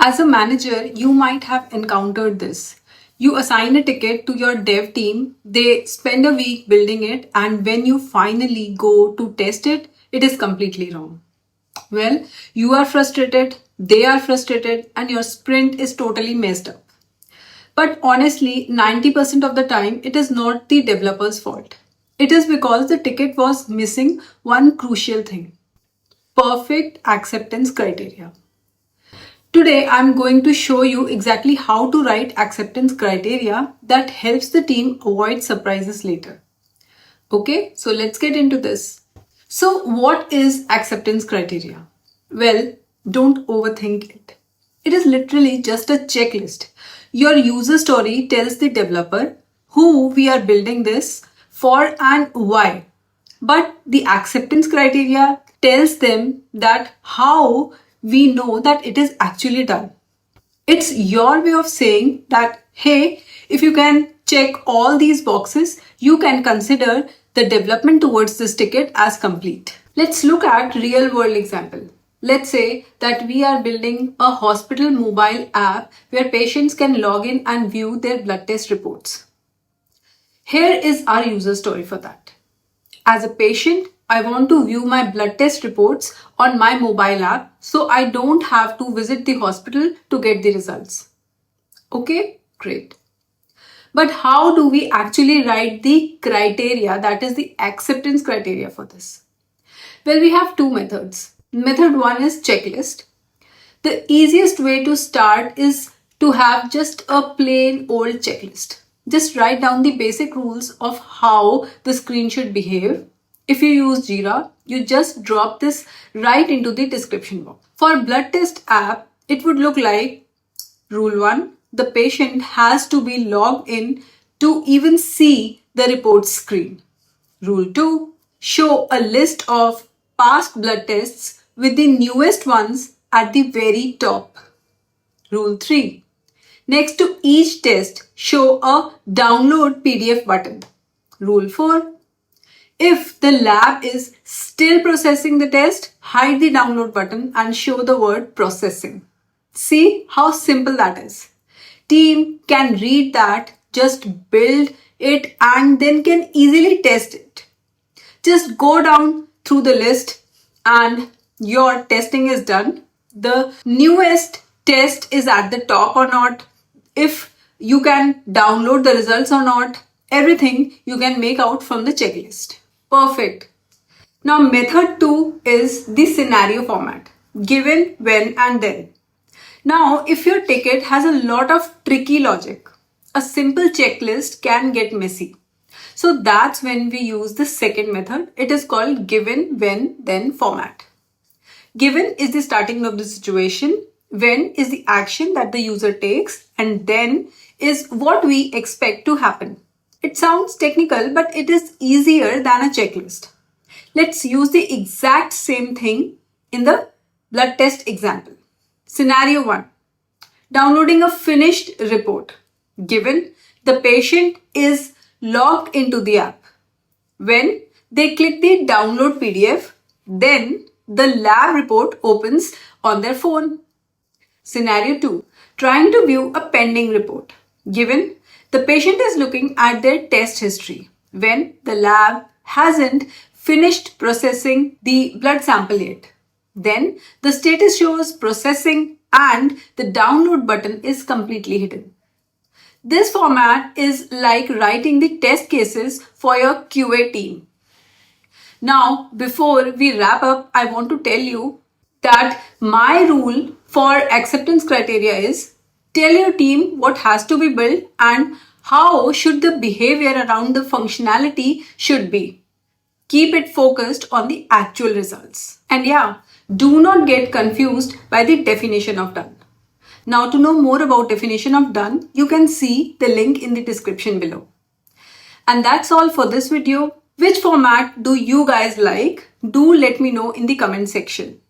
As a manager, you might have encountered this. You assign a ticket to your dev team, they spend a week building it, and when you finally go to test it, it is completely wrong. Well, you are frustrated, they are frustrated, and your sprint is totally messed up. But honestly, 90% of the time, it is not the developer's fault. It is because the ticket was missing one crucial thing: perfect acceptance criteria. Today, I'm going to show you exactly how to write acceptance criteria that helps the team avoid surprises later. Okay, so let's get into this. So, what is acceptance criteria? Well, don't overthink it. It is literally just a checklist. Your user story tells the developer who we are building this for and why. But the acceptance criteria tells them that how we know that it is actually done. It's your way of saying that, hey, if you can check all these boxes, you can consider the development towards this ticket as complete. Let's look at real world example. Let's say that we are building a hospital mobile app where patients can log in and view their blood test reports. Here is our user story for that. As a patient, I want to view my blood test reports on my mobile app so I don't have to visit the hospital to get the results. Okay, great. But how do we actually write the criteria, that is the acceptance criteria for this? Well, we have two methods. Method one is checklist. The easiest way to start is to have just a plain old checklist. Just write down the basic rules of how the screen should behave. If you use Jira, you just drop this right into the description box. For blood test app, it would look like rule 1, the patient has to be logged in to even see the report screen. Rule 2, show a list of past blood tests with the newest ones at the very top. Rule 3, next to each test, show a download PDF button. Rule 4, if the lab is still processing the test, hide the download button and show the word processing. See how simple that is. Team can read that, just build it and then can easily test it. Just go down through the list and your testing is done. The newest test is at the top or not, if you can download the results or not, everything you can make out from the checklist. Perfect. Now method 2 is the scenario format. Given, when and then. Now if your ticket has a lot of tricky logic, a simple checklist can get messy. So that's when we use the second method. It is called given, when, then format. Given is the starting of the situation, when is the action that the user takes, and then is what we expect to happen. It sounds technical, but it is easier than a checklist. Let's use the exact same thing in the blood test example. Scenario 1. Downloading a finished report. Given, the patient is logged into the app. When they click the download PDF, then the lab report opens on their phone. Scenario 2. Trying to view a pending report. Given, the patient is looking at their test history when the lab hasn't finished processing the blood sample yet. Then the status shows processing and the download button is completely hidden. This format is like writing the test cases for your QA team. Now, before we wrap up, I want to tell you that my rule for acceptance criteria is tell your team what has to be built and how should the behavior around the functionality should be. Keep it focused on the actual results. And yeah, do not get confused by the definition of done. Now to know more about definition of done, you can see the link in the description below. And that's all for this video. Which format do you guys like? Do let me know in the comment section.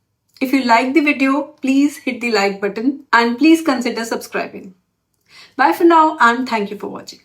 If you like the video, please hit the like button and please consider subscribing. Bye for now and thank you for watching.